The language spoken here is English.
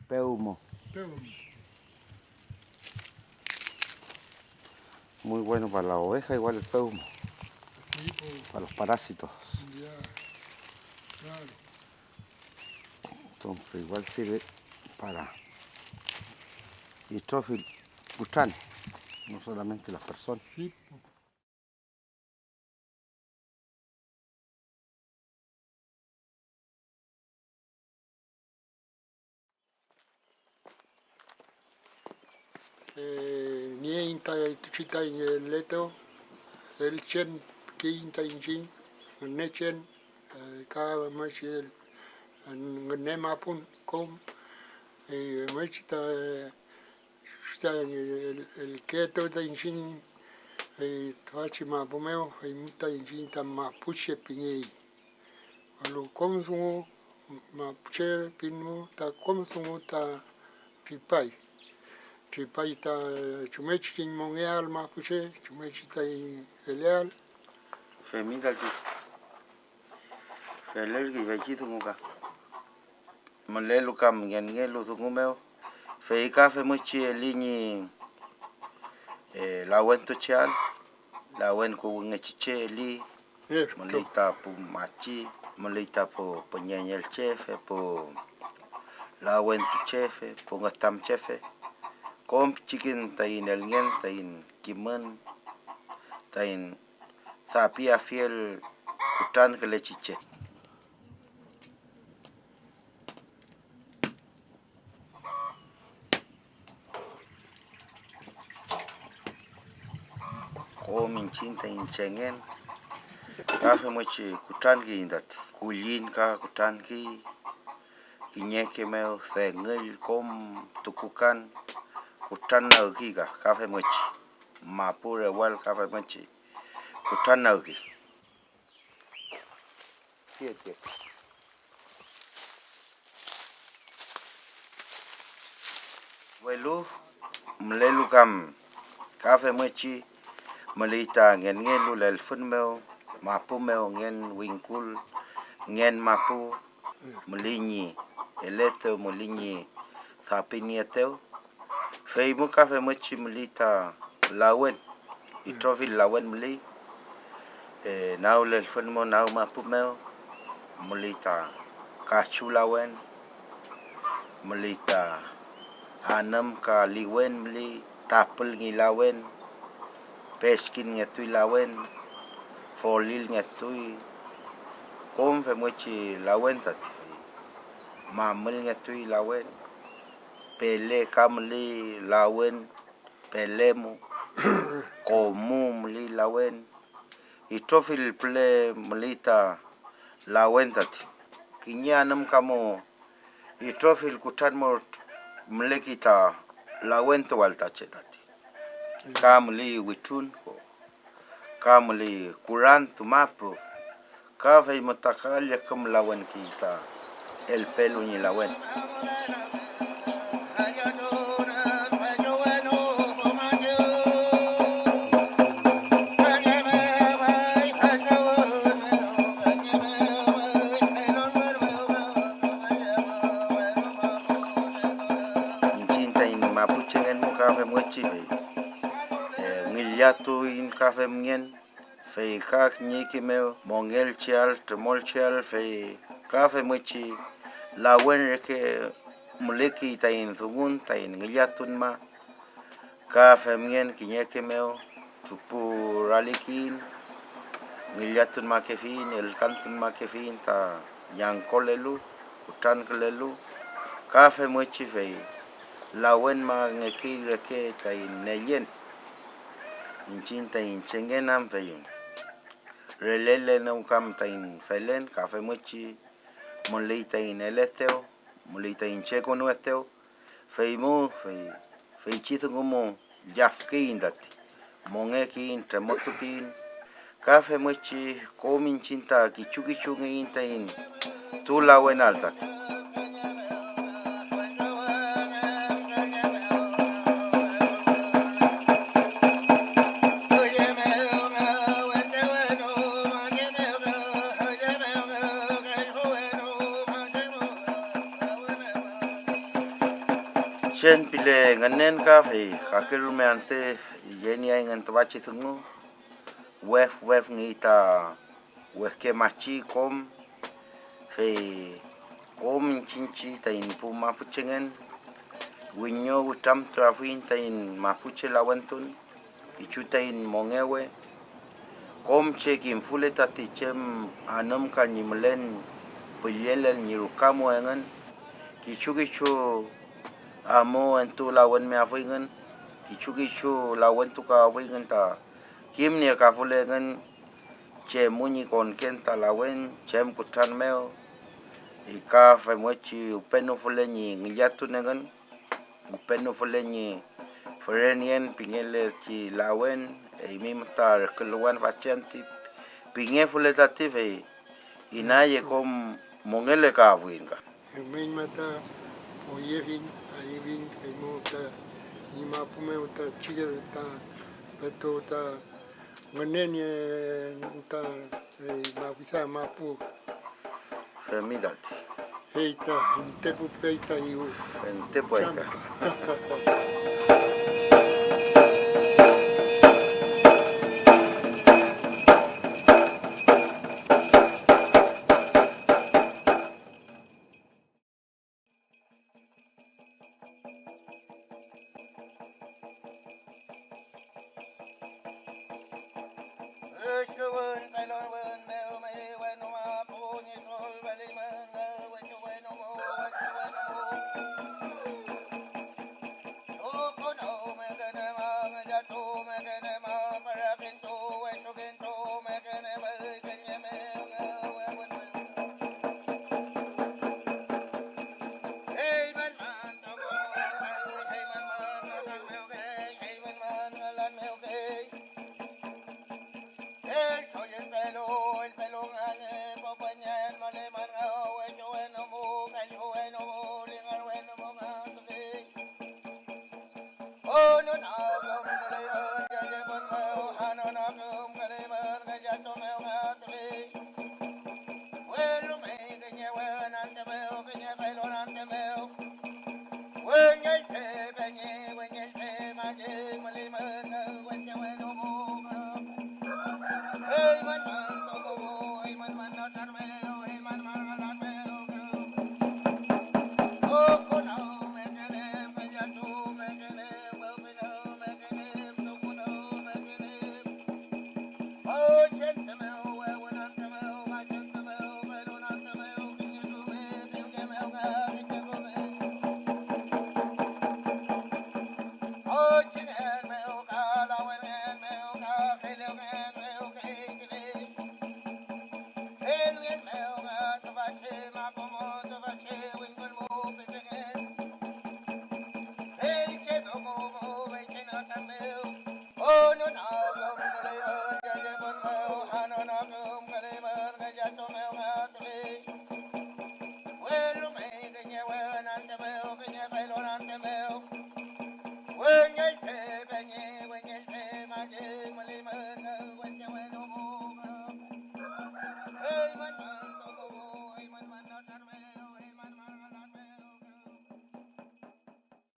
Peumo. Peumo. Muy bueno para la oveja, igual el peumo. Sí, pues, Para los parásitos. ya, claro. Entonces igual sirve para Distrófil Buchan, no solamente las personas. Sí, pues. Nie inta chita leto, el chen que inta inchin, nechen, ka machel, nema pun com, machita, el keto ta inchin, tachi ma pomeo, muta inchin ta ma puche pinei. Alu komsungu ma puche pinu ta komsungu ta pipai. Chipai ta chumechi kin mongeal ma puche, chumechi ta eleal. Femita que feler que vechi tunguka. Molelu kam ngelu tungumeo. Feika fe muchi elini la wento chal, la wen ko ngechiche li, molita pu machi, molita po nyanyel chefe, po la wento chefe, po ngatam chefe. Kom chicken tain el ngen tain kimen tain sapia fiel kutan que le chiche. Kom inchin tain chengen. Kafe mochi kutan ki indat. Kulin ka kutan ki kinyeke meo thengel kom tukukan kutan na ki ka kafe mochi. Mapure wal kafe mochi kutan na ki. Siete. Welu mlelu kam kafe mochi melita ngen ngelu lel fun meo mapu meo ngen winkul ngen mapu melinyi eleto melinyi thapini ateo feimu kafe mochi melita lawen itrofi lawen meli nau lel fun mo nau mapu meo melita kachu lawen melita anam ka liwen meli tapel ngi lawen peskin ngetui lawen folil ngetui kom fe mochi lawen tat mamel ngetui lawen pele kamli lawen pelemu komu mli lawen itrofil ple melita lawen tat kinyanam kamu itrofil kutan mo melekita lawen to walta chetati kamli witun ko kamli kuran tumapu kafe matakalya kam lawen kita el pelo ni lawen. Kafe mochi ngiliatu in kafe mien fe kak nyiki meo mongel chial tremol chial fe kafe mochi lawen reke muleki tain thugun tain ngiliatun ma kafe mien kinyeke meo tupu ralikin ngiliatun ma kefin el kantun ma kefin ta yankolelu utan kelelu kafe mochi fe lawen ma ngeki reke tain neyen inchin tain chengenam fe relele no kam tain felen kafe mochi molei tain eleteo molei tain cheko nueteo feimu fe chito como jafkin dat mongekin tremotukin kafe mochi komin chinta kichukichu ngin tain tu lawen altat. pile nganen ka fe kakil me ante yeni ay ngan tabachi tungu wef ngita wef ke machi kom fe kom chinchi ta in pu mapuchengen winyo utam trafin ta in mapuche lawentun ichuta in mongewe kom che kim fule ta tichem anam ka nyimlen puyelel nyirukamo engan kichu amo entu lawan me afingan kichu lawan tu ka afingan ta kim ne ka fule ngan che muni kon kenta lawan chem kutan meo ika fa mochi upeno fule ni ngiyatu nengan upeno fule ni forenien pingele ki lawan e mimtar keluan pacienti pinge fule tative inaye kom mongele ka afinga main mata o yevin ayevin mo ta ni mapu me ta chige ta beto ta ngeneni ta mapisa mapu femidati feita intepu feita iu entepo ika When you